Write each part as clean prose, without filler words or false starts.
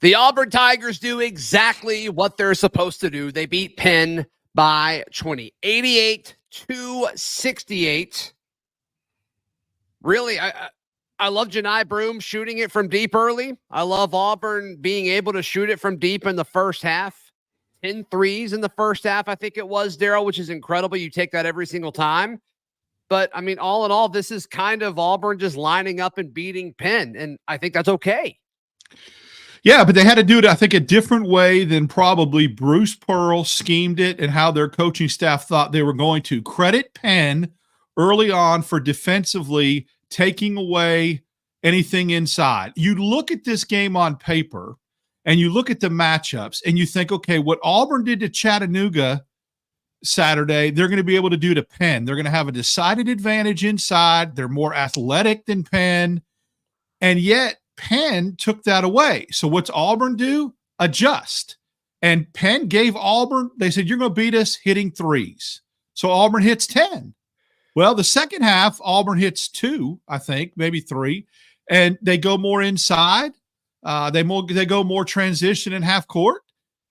The Auburn Tigers do exactly what they're supposed to do. They beat Penn by 20, 88-68. Really, I love Janai Broome shooting it from deep early. I love Auburn being able to shoot it from deep in the first half. 10 threes in the first half, I think it was, Darrell, which is incredible. You take that every single time. But, I mean, all in all, this is kind of Auburn just lining up and beating Penn, and I think that's okay. Yeah, but they had to do it, I think, a different way than probably Bruce Pearl schemed it and how their coaching staff thought they were going to. Credit Penn early on for defensively taking away anything inside. You look at this game on paper and you look at the matchups and you think, okay, what Auburn did to Chattanooga Saturday, they're going to be able to do to Penn. They're going to have a decided advantage inside. They're more athletic than Penn. And yet Penn took that away. So what's Auburn do? Adjust. And Penn gave Auburn, they said, you're going to beat us hitting threes. So Auburn hits 10. Well, the second half, Auburn hits 2, I think, maybe 3. And they go more inside. They go more transition in half court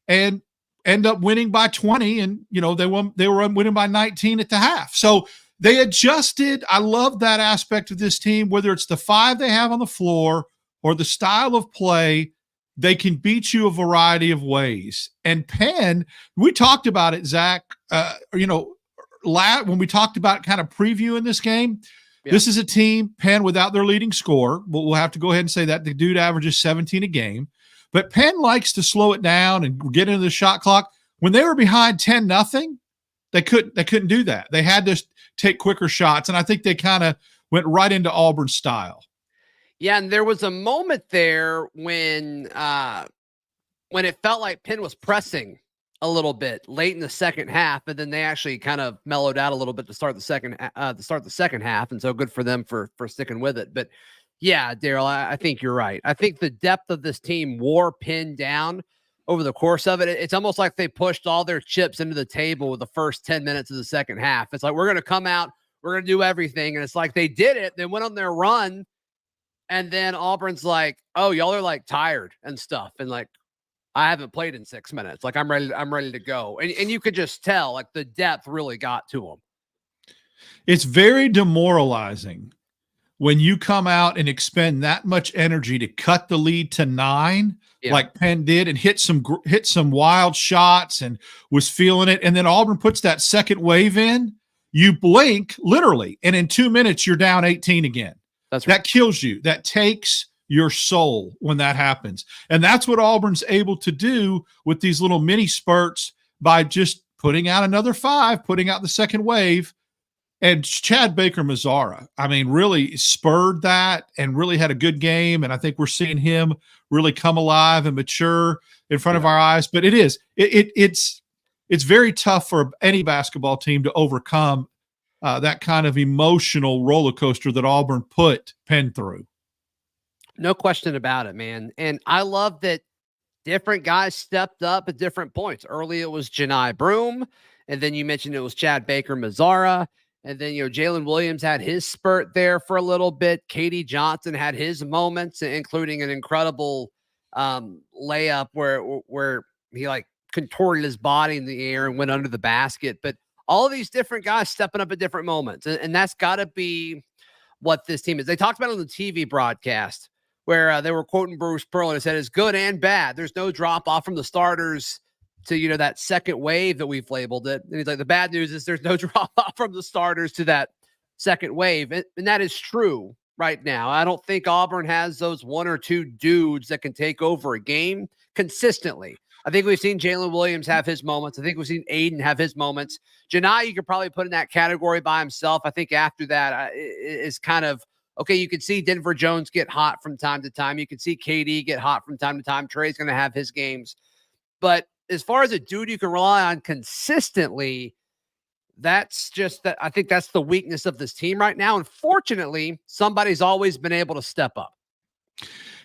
and end up winning by 20. And, you know, they were winning by 19 at the half. So they adjusted. I love that aspect of this team, whether it's the 5 they have on the floor or the style of play, they can beat you a variety of ways. And Penn, we talked about it, Zach, when we talked about kind of previewing this game. Yeah. This is a team, Penn, without their leading scorer. We'll have to go ahead and say that. The dude averages 17 a game. But Penn likes to slow it down and get into the shot clock. When they were behind 10-0, they couldn't do that. They had to take quicker shots, and I think they kind of went right into Auburn style. Yeah, and there was a moment there when it felt like Penn was pressing a little bit late in the second half, and then they actually kind of mellowed out a little bit to start the second half, and so good for them for sticking with it. But yeah, Darrell, I think you're right. I think the depth of this team wore Penn down over the course of it. It's almost like they pushed all their chips into the table with the first 10 minutes of the second half. It's like, we're going to come out, we're going to do everything, and it's like they did it. They went on their run. And then Auburn's like, oh, y'all are like tired and stuff. And like, I haven't played in 6 minutes. Like I'm ready to go. And you could just tell like the depth really got to them. It's very demoralizing when you come out and expend that much energy to cut the lead to 9, like Penn did, and hit some wild shots and was feeling it. And then Auburn puts that second wave in, you blink literally. And in 2 minutes, you're down 18 again. That's right. That kills you. That takes your soul when that happens. And that's what Auburn's able to do with these little mini spurts by just putting out another 5, putting out the second wave. And Chad Baker-Mazara, I mean, really spurred that and really had a good game. And I think we're seeing him really come alive and mature in front of our eyes. But it's very tough for any basketball team to overcome that kind of emotional roller coaster that Auburn put Penn through. No question about it, man. And I love that different guys stepped up at different points. Early, it was Janai Broome. And then you mentioned it was Chad Baker-Mazara. And then, Jalen Williams had his spurt there for a little bit. Katie Johnson had his moments, including an incredible layup where he like contorted his body in the air and went under the basket. But all of these different guys stepping up at different moments. And that's got to be what this team is. They talked about it on the TV broadcast where they were quoting Bruce Pearl and it said it's good and bad. There's no drop off from the starters to, that second wave that we've labeled it. And he's like, the bad news is there's no drop off from the starters to that second wave. And that is true right now. I don't think Auburn has those 1 or 2 dudes that can take over a game consistently. I think we've seen Jalen Williams have his moments. I think we've seen Aiden have his moments. Janai, you could probably put in that category by himself. I think after that is kind of, okay, you can see Denver Jones get hot from time to time. You can see KD get hot from time to time. Trey's going to have his games. But as far as a dude you can rely on consistently, that's just that. I think that's the weakness of this team right now. And fortunately, somebody's always been able to step up.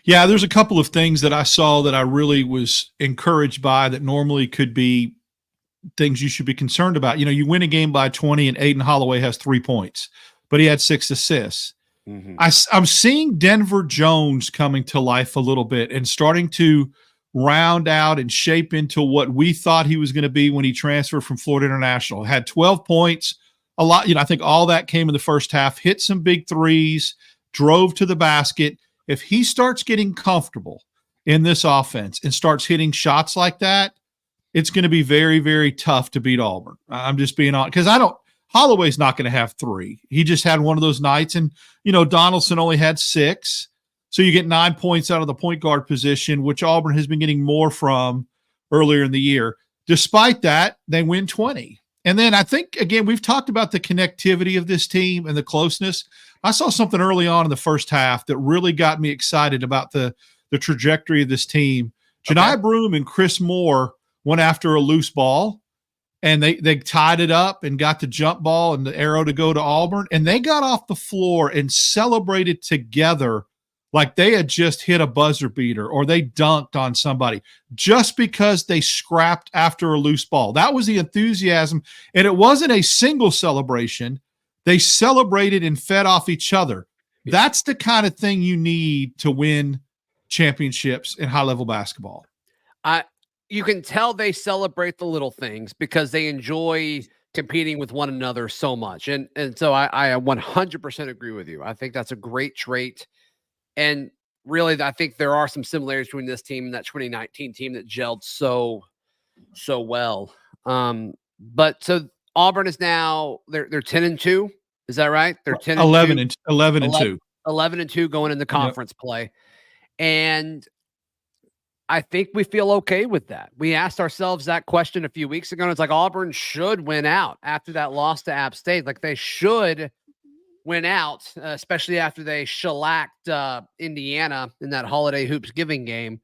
Yeah, there's a couple of things that I saw that I really was encouraged by that normally could be things you should be concerned about. You win a game by 20 and Aiden Holloway has 3 points, but he had 6 assists. Mm-hmm. I'm seeing Denver Jones coming to life a little bit and starting to round out and shape into what we thought he was going to be when he transferred from Florida International. Had 12 points, a lot. I think all that came in the first half, hit some big threes, drove to the basket. If he starts getting comfortable in this offense and starts hitting shots like that, it's going to be very, very tough to beat Auburn. I'm just being honest, because Holloway's not going to have 3. He just had one of those nights, and Donaldson only had 6. So you get 9 points out of the point guard position, which Auburn has been getting more from earlier in the year. Despite that, they win 20. And then I think, again, we've talked about the connectivity of this team and the closeness. I saw something early on in the first half that really got me excited about the trajectory of this team. Janai Broome and Chris Moore went after a loose ball, and they tied it up and got the jump ball and the arrow to go to Auburn, and they got off the floor and celebrated together like they had just hit a buzzer beater or they dunked on somebody just because they scrapped after a loose ball. That was the enthusiasm, and it wasn't a single celebration. They celebrated and fed off each other. That's the kind of thing you need to win championships in high-level basketball. You can tell they celebrate the little things because they enjoy competing with one another so much. And so I 100% agree with you. I think that's a great trait. And really, I think there are some similarities between this team and that 2019 team that gelled so well. But so Auburn is now they're 10-2. Is that right? They're 10 11 and 2. 11-2 going into conference play. And I think we feel okay with that. We asked ourselves that question a few weeks ago, and it's like Auburn should win out after that loss to App State. Like they should win out, especially after they shellacked Indiana in that Holiday Hoops Giving game.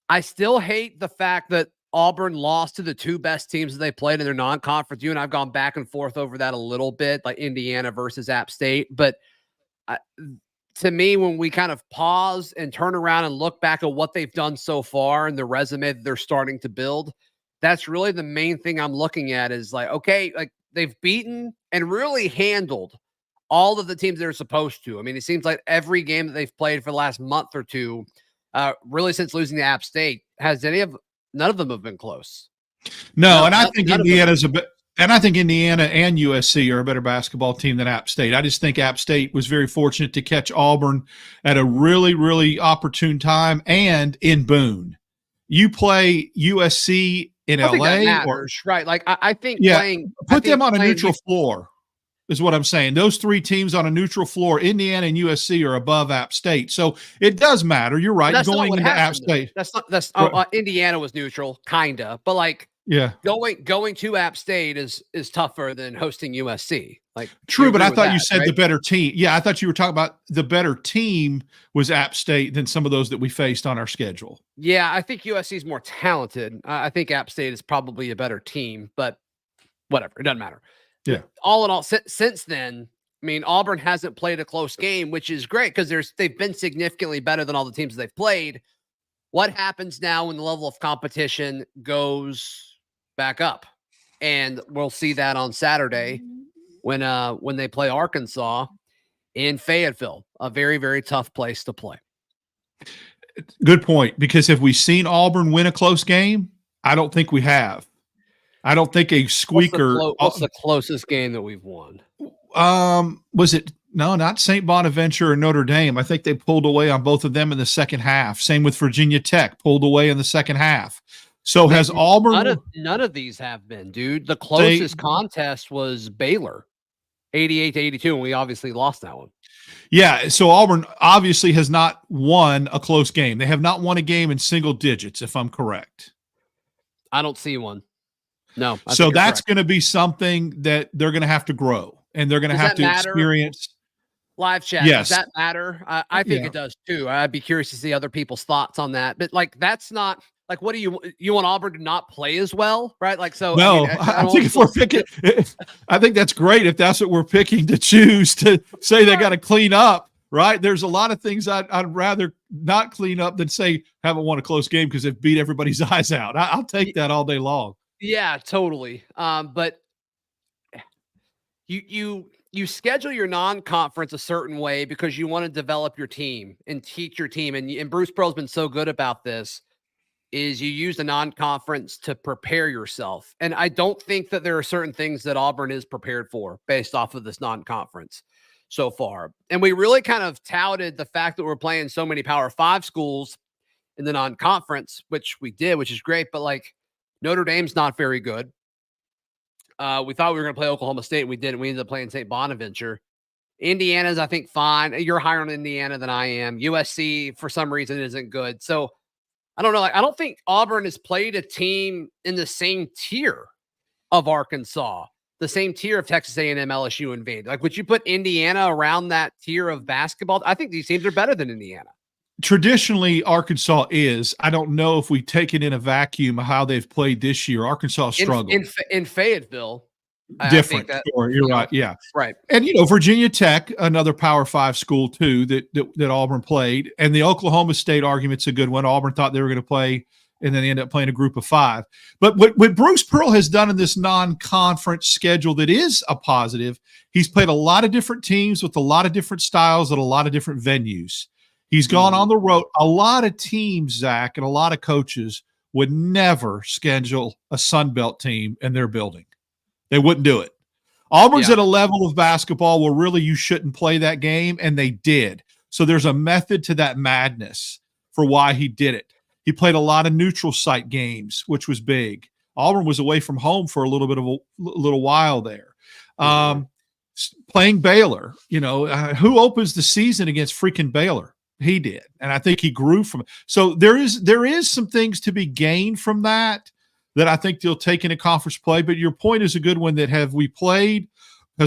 I still hate the fact that Auburn lost to the 2 best teams that they played in their non-conference. You and I've gone back and forth over that a little bit, like Indiana versus App State. But to me, when we kind of pause and turn around and look back at what they've done so far and the resume that they're starting to build, that's really the main thing I'm looking at is like, okay, like they've beaten and really handled all of the teams they're supposed to. I mean, it seems like every game that they've played for the last month or two, really since losing to App State, none of them have been close. No, and I think Indiana's a bit. And I think Indiana and USC are a better basketball team than App State. I just think App State was very fortunate to catch Auburn at a really, really opportune time and in Boone. You play USC in LA, right? Like I think put them on a neutral floor is what I'm saying. Those 3 teams on a neutral floor, Indiana and USC, are above App State, so it does matter. You're right. Going into App State, Indiana was neutral, kinda, but like. Yeah, going to App State is tougher than hosting USC. Like true, but I thought you said right? The better team. Yeah, I thought you were talking about the better team was App State than some of those that we faced on our schedule. Yeah, I think USC is more talented. I think App State is probably a better team, but whatever, it doesn't matter. Yeah. All in all, since then, I mean, Auburn hasn't played a close game, which is great because they've been significantly better than all the teams they've played. What happens now when the level of competition goes back up? And we'll see that on Saturday when they play Arkansas in Fayetteville, a very, very tough place to play. Good point, because have we seen Auburn win a close game? I don't think we have. I don't think a squeaker. What's the closest game that we've won? Was it? No, not St. Bonaventure or Notre Dame. I think they pulled away on both of them in the second half. Same with Virginia Tech, pulled away in the second half. So has Auburn? None of these have been, dude. The closest contest was Baylor, 88-82, and we obviously lost that one. Yeah, so Auburn obviously has not won a close game. They have not won a game in single digits, if I'm correct. I don't see one. No. So that's going to be something that they're going to have to grow, and they're going to have to experience. Live chat. Yes. Does that matter? I think it does too. I'd be curious to see other people's thoughts on that. But like, that's not like, what do you want Auburn to not play as well? Right. Like, so no, I think if we're picking, I think that's great. If that's what we're picking to choose to say they got to clean up, right? There's a lot of things I'd rather not clean up than say haven't won a close game because they've beat everybody's eyes out. I'll take that all day long. Yeah, totally. But you schedule your non-conference a certain way because you want to develop your team and teach your team. And Bruce Pearl's been so good about this. is you use the non-conference to prepare yourself. And I don't think that there are certain things that Auburn is prepared for based off of this non-conference so far. And we really kind of touted the fact that we're playing so many Power 5 schools in the non-conference, which we did, which is great. But like Notre Dame's not very good. We thought we were going to play Oklahoma State. And we didn't. We ended up playing St. Bonaventure. Indiana's, I think, fine. You're higher on Indiana than I am. USC, for some reason, isn't good. So I don't know. Like, I don't think Auburn has played a team in the same tier of Arkansas, the same tier of Texas A&M, LSU, and Vandy. Like, would you put Indiana around that tier of basketball? I think these teams are better than Indiana. Traditionally, Arkansas is. I don't know if we take it in a vacuum how they've played this year. Arkansas struggled. In Fayetteville. Different story. You're right. Yeah. Right. And, Virginia Tech, another Power 5 school, too, that Auburn played. And the Oklahoma State argument's a good one. Auburn thought they were going to play, and then they ended up playing a group of 5. But what Bruce Pearl has done in this non-conference schedule that is a positive, he's played a lot of different teams with a lot of different styles at a lot of different venues. He's gone on the road. A lot of teams, Zach, and a lot of coaches would never schedule a Sun Belt team in their building. They wouldn't do it. Auburn's at a level of basketball where really you shouldn't play that game, and they did. So there's a method to that madness for why he did it. He played a lot of neutral site games, which was big. Auburn was away from home for a little bit of a little while there. Playing Baylor, who opens the season against freaking Baylor? He did, and I think he grew from it. So there is some things to be gained from that I think they'll take into conference play. But your point is a good one. That has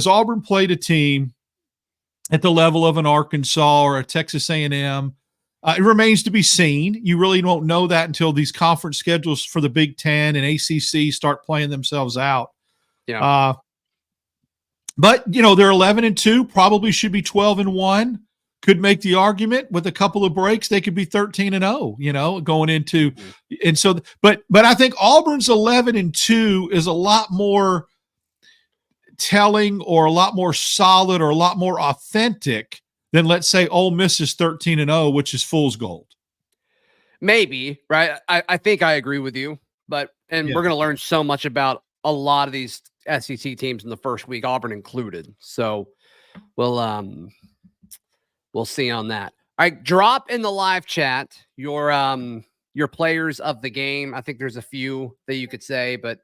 Auburn played a team at the level of an Arkansas or a Texas A&M? It remains to be seen. You really won't know that until these conference schedules for the Big Ten and ACC start playing themselves out. Yeah. But they're 11-2, probably should be 12-1. Could make the argument with a couple of breaks, they could be 13-0, going into, and so, but I think Auburn's 11-2 is a lot more telling or a lot more solid or a lot more authentic than, let's say, Ole Miss is 13-0, which is fool's gold. Maybe, right? I think I agree with you, we're going to learn so much about a lot of these SEC teams in the first week, Auburn included. So we'll see on that. All right, drop in the live chat your players of the game. I think there's a few that you could say, but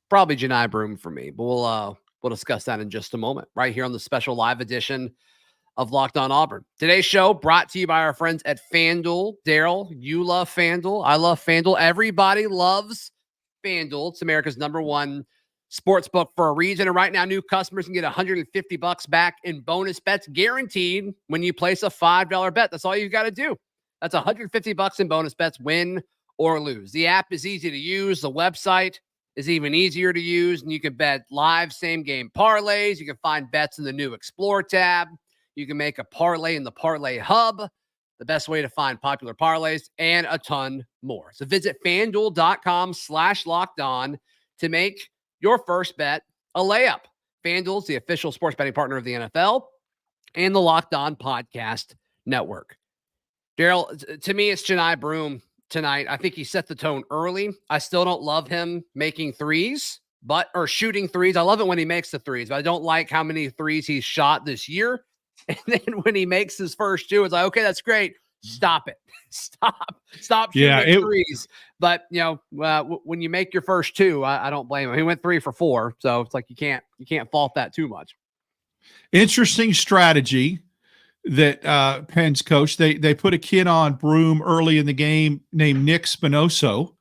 probably Janai Broome for me. But we'll discuss that in just a moment, right here on the special live edition of Locked On Auburn. Today's show brought to you by our friends at FanDuel. Darrell, you love FanDuel. I love FanDuel. Everybody loves FanDuel. It's America's #1 sports book for a reason. And right now, new customers can get $150 back in bonus bets guaranteed when you place a $5 bet. That's all you got to do. That's $150 in bonus bets, win or lose. The app is easy to use. The website is even easier to use. And you can bet live same game parlays. You can find bets in the new Explore tab. You can make a parlay in the Parlay Hub, the best way to find popular parlays, and a ton more. So visit FanDuel.com/lockedon to make your first bet a layup. FanDuel is the official sports betting partner of the NFL and the Locked On Podcast Network. Darrell, to me, it's Janai Broome tonight. I think he set the tone early. I still don't love him making threes, or shooting threes. I love it when he makes the threes, but I don't like how many threes he's shot this year. And then when he makes his first two, it's like, okay, that's great. Stop it. Stop shooting threes. But, when you make your first two, I don't blame him. He went 3 for 4. So it's like you can't fault that too much. Interesting strategy that Penn's coach. They put a kid on Broome early in the game named Nick Spinoso,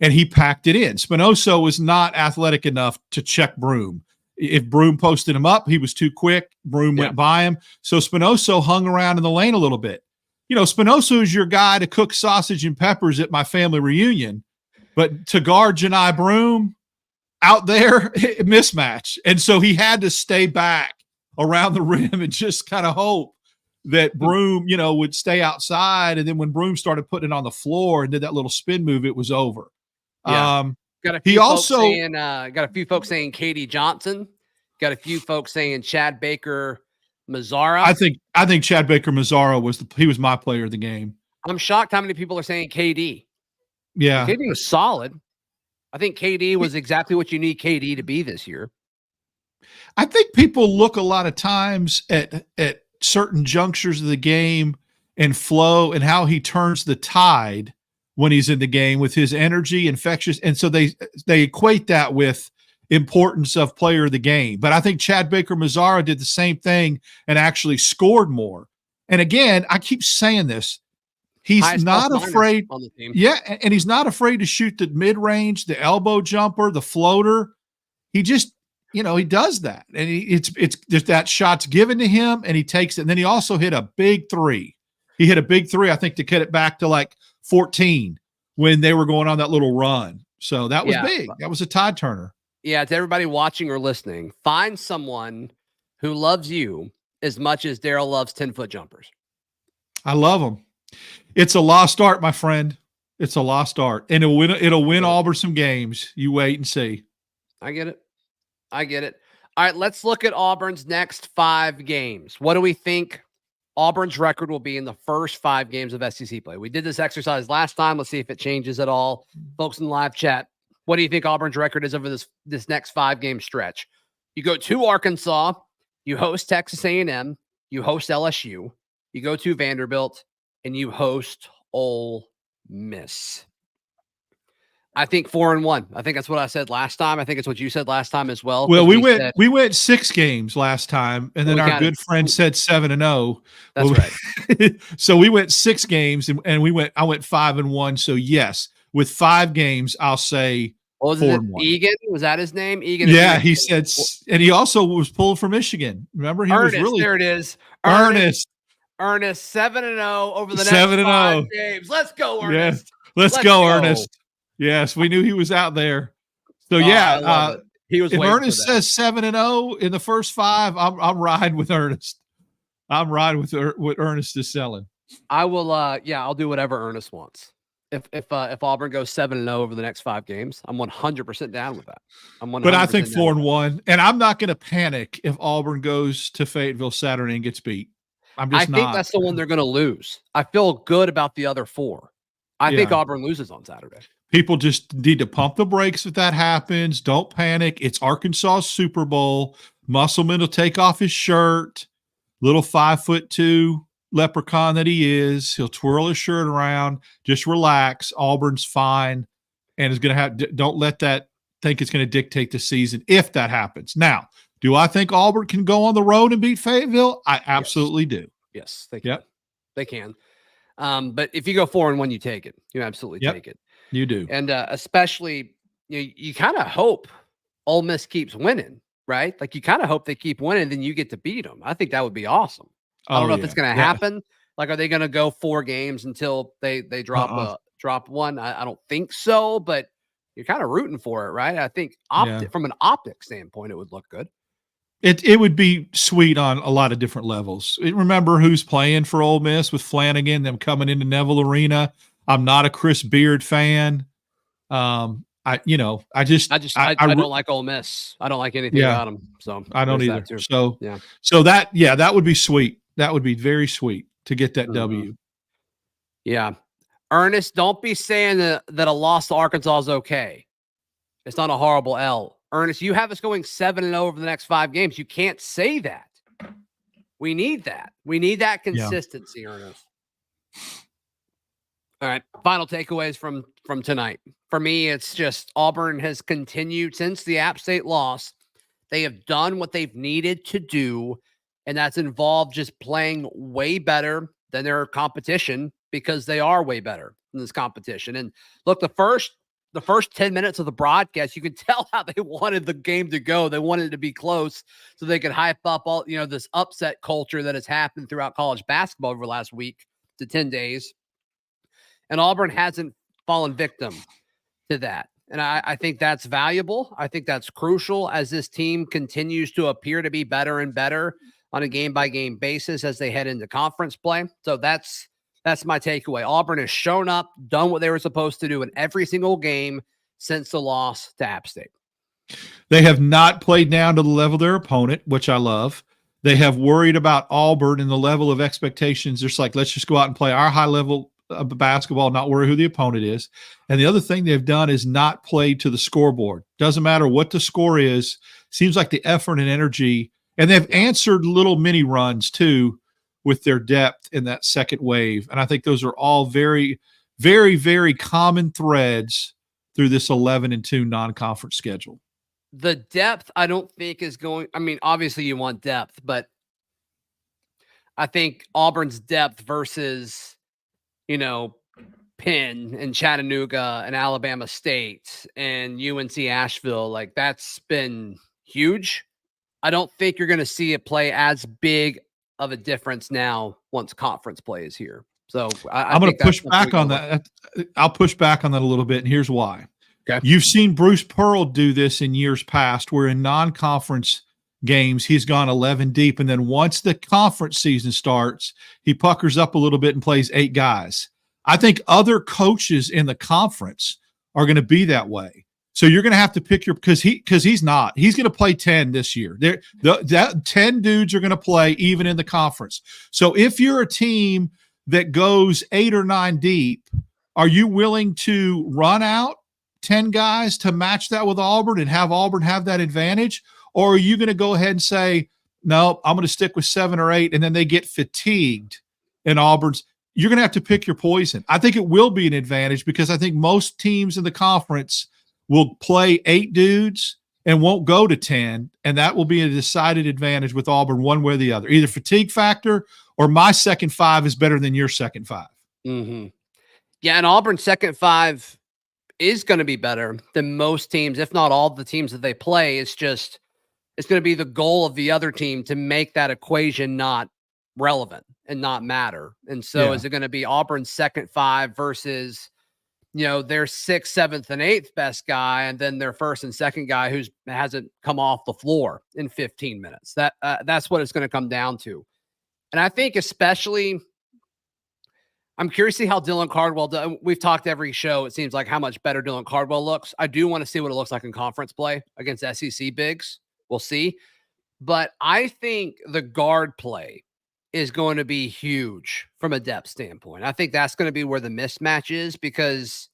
and he packed it in. Spinoso was not athletic enough to check Broome. If Broome posted him up, he was too quick. Broome went by him. So Spinoso hung around in the lane a little bit. Spinoso is your guy to cook sausage and peppers at my family reunion, but to guard Janai Broome out there, mismatch. And so he had to stay back around the rim and just kind of hope that Broome, would stay outside. And then when Broome started putting it on the floor and did that little spin move, it was over. Yeah. Got a few folks saying Katie Johnson. Got a few folks saying Chad Baker Mazzara. I think Chad Baker Mazzara was my player of the game. I'm shocked how many people are saying KD. Yeah. KD was solid. I think KD was exactly what you need KD to be this year. I think people look a lot of times at certain junctures of the game and flow and how he turns the tide when he's in the game with his energy, infectious. And so they equate that with importance of player of the game. But I think Chad Baker-Mazara did the same thing and actually scored more. And again, I keep saying this. He's not afraid. On the team. Yeah, and he's not afraid to shoot the mid-range, the elbow jumper, the floater. He just, he does that. And it's just that shot's given to him and he takes it. And then he also hit a big three. He hit a big three, I think, to get it back to like 14 when they were going on that little run. So that was big. That was a tide turner. Yeah, to everybody watching or listening, find someone who loves you as much as Darrell loves 10-foot jumpers. I love them. It's a lost art, my friend. It's a lost art. And it'll win Auburn some games. You wait and see. I get it. All right, let's look at Auburn's next 5 games. What do we think Auburn's record will be in the first 5 games of SEC play? We did this exercise last time. Let's see if it changes at all. Folks in the live chat, what do you think Auburn's record is over this next 5-game stretch? You go to Arkansas, you host Texas A&M, you host LSU, you go to Vanderbilt, and you host Ole Miss. I think 4-1. I think that's what I said last time. I think it's what you said last time as well. Well, we went 6 games last time, and then our good friend said 7-0. That's right. So we went 6 games, and I went 5-1. So yes, with 5 games, I'll say 4-1. Egan? Was that his name? Egan. Yeah, he said, and he also was pulled from Michigan. Remember, he was really there. It is Ernest 7-0 over the next 5 games. Let's go, Ernest. Yeah. Let's go, Ernest. Yes, we knew he was out there. So he was. If Ernest says 7-0 in the first 5, I'm riding with Ernest. I'm riding with what Ernest is selling. I will. I'll do whatever Ernest wants. If Auburn goes 7-0 over the next 5 games, I'm 100% down with that. But I think 4-1, and I'm not going to panic if Auburn goes to Fayetteville Saturday and gets beat. I think that's the one they're going to lose. I feel good about the other 4. I think Auburn loses on Saturday. People just need to pump the brakes if that happens. Don't panic. It's Arkansas Super Bowl. Musselman will take off his shirt. Little 5'2" leprechaun that he is. He'll twirl his shirt around. Just relax. Auburn's fine. And is going to have, don't let that think it's going to dictate the season if that happens. Now, do I think Auburn can go on the road and beat Fayetteville? I absolutely do. Yes, they can. Yep. They can. But if you go 4-1, you take it. You absolutely take it. You do. And especially, you kind of hope Ole Miss keeps winning, right? Like you kind of hope they keep winning, then you get to beat them. I think that would be awesome. I don't know if it's going to happen. Like, are they going to go 4 games until they drop one? I don't think so, but you're kind of rooting for it, right? I think from an optic standpoint, it would look good. It would be sweet on a lot of different levels. Remember who's playing for Ole Miss with Flanagan, them coming into Neville Arena. I'm not a Chris Beard fan. I don't like Ole Miss. I don't like anything about them. So I don't either. So that would be sweet. That would be very sweet to get that W. Yeah. Ernest, don't be saying that a loss to Arkansas is okay. It's not a horrible L. Ernest, you have us going 7-0 over the next 5 games. You can't say that. We need that. We need that consistency, Ernest. All right. Final takeaways from tonight. For me, it's just Auburn has continued since the App State loss. They have done what they've needed to do, and that's involved just playing way better than their competition because they are way better in this competition. And look, the first 10 minutes of the broadcast, you can tell how they wanted the game to go. They wanted it to be close so they could hype up all, this upset culture that has happened throughout college basketball over the last week to 10 days. And Auburn hasn't fallen victim to that. And I think that's valuable. I think that's crucial as this team continues to appear to be better and better on a game-by-game basis as they head into conference play. So that's my takeaway. Auburn has shown up, done what they were supposed to do in every single game since the loss to App State. They have not played down to the level of their opponent, which I love. They have worried about Auburn and the level of expectations. They're just like, let's just go out and play our high level basketball, not worry who the opponent is. And the other thing they've done is not play to the scoreboard. Doesn't matter what the score is. Seems like the effort and energy, and they've answered little mini runs too with their depth in that second wave. And I think those are all very, very, very common threads through this 11-2 non-conference schedule. The depth, I don't think is going. I mean, obviously you want depth, but I think Auburn's depth versus, Penn and Chattanooga and Alabama State and UNC Asheville, like that's been huge. I don't think you're going to see it play as big of a difference now once conference play is here. So I'm going to push back on that. I'll push back on that a little bit, and here's why. Okay. You've seen Bruce Pearl do this in years past, where in non-conference games he's gone 11 deep, and then once the conference season starts, he puckers up a little bit and plays 8 guys. I think other coaches in the conference are going to be that way. So you're going to have to pick because he's not. He's going to play 10 this year. That 10 dudes are going to play even in the conference. So if you're a team that goes 8 or 9 deep, are you willing to run out 10 guys to match that with Auburn and have Auburn have that advantage? Or are you going to go ahead and say, no, I'm going to stick with 7 or 8, and then they get fatigued in Auburn's? You're going to have to pick your poison. I think it will be an advantage because I think most teams in the conference will play 8 dudes and won't go to 10, and that will be a decided advantage with Auburn one way or the other. Either fatigue factor or my second 5 is better than your second 5. Mm-hmm. Yeah, and Auburn's second 5 is going to be better than most teams, if not all the teams that they play. It's going to be the goal of the other team to make that equation not relevant and not matter. And so is it going to be Auburn's second 5 versus their 6th, 7th, and 8th best guy, and then their first and second guy who hasn't come off the floor in 15 minutes. That's what it's going to come down to. And I think especially, I'm curious to see how Dylan Cardwell does. We've talked every show, it seems like, how much better Dylan Cardwell looks. I do want to see what it looks like in conference play against SEC bigs. We'll see. But I think the guard play is going to be huge from a depth standpoint. I think that's going to be where the mismatch is, because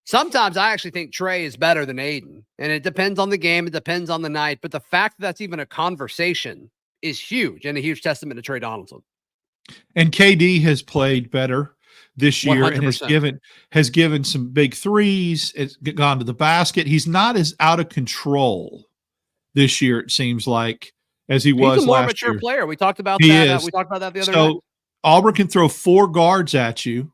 sometimes I actually think Trey is better than Aiden, and it depends on the game. It depends on the night. But the fact that that's even a conversation is huge, and a huge testament to Trey Donaldson. And KD has played better this year 100%. And has given some big threes. It's gone to the basket. He's not as out of control this year, it seems like, as he was last year. He's a more mature player. We talked about that. We talked about that the other night. Auburn can throw 4 guards at you,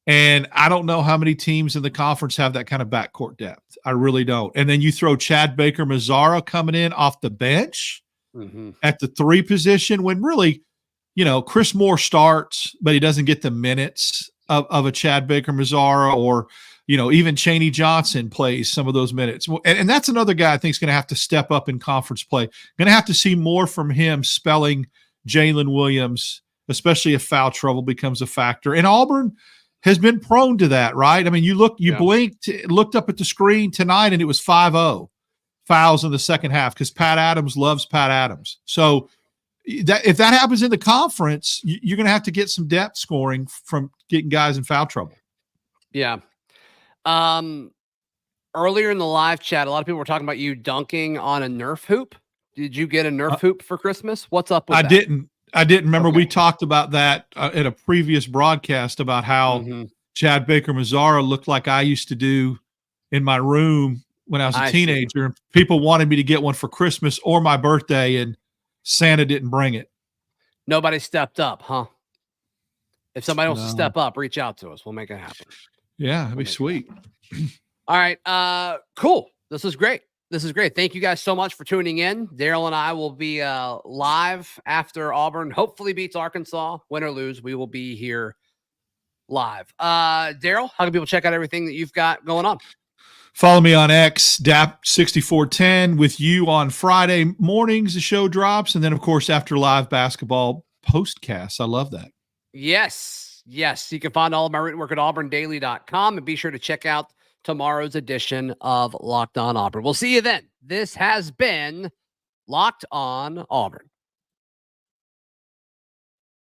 and I don't know how many teams in the conference have that kind of backcourt depth. I really don't. And then you throw Chad Baker-Mazzara coming in off the bench at the 3 position, when really, Chris Moore starts, but he doesn't get the minutes of a Chad Baker-Mazzara, or even Chaney Johnson plays some of those minutes. And that's another guy I think is going to have to step up in conference play. Going to have to see more from him spelling Jalen Williams, especially if foul trouble becomes a factor. And Auburn has been prone to that, right? I mean, blinked, looked up at the screen tonight, and it was 5-0 fouls in the second half because Pat Adams loves Pat Adams. So if that happens in the conference, you're going to have to get some depth scoring from getting guys in foul trouble. Yeah. Earlier in the live chat, a lot of people were talking about you dunking on a Nerf hoop. Did you get a Nerf hoop for Christmas? What's up with that? I didn't remember. Okay. We talked about that in a previous broadcast about how Chad Baker-Mazzara looked like I used to do in my room when I was a teenager. People wanted me to get one for Christmas or my birthday, and Santa didn't bring it. Nobody stepped up, huh? If somebody wants to step up, reach out to us. We'll make it happen. Yeah, that'd be sweet. All right. Cool. This is great. Thank you guys so much for tuning in. Darrell and I will be live after Auburn hopefully beats Arkansas. Win or lose, we will be here live. Darrell, how can people check out everything that you've got going on? Follow me on X, DAP6410, with you on Friday mornings. The show drops. And then, of course, after live basketball postcasts. I love that. Yes. You can find all of my written work at auburndaily.com, and be sure to check out tomorrow's edition of Locked On Auburn. We'll see you then. This has been Locked On Auburn.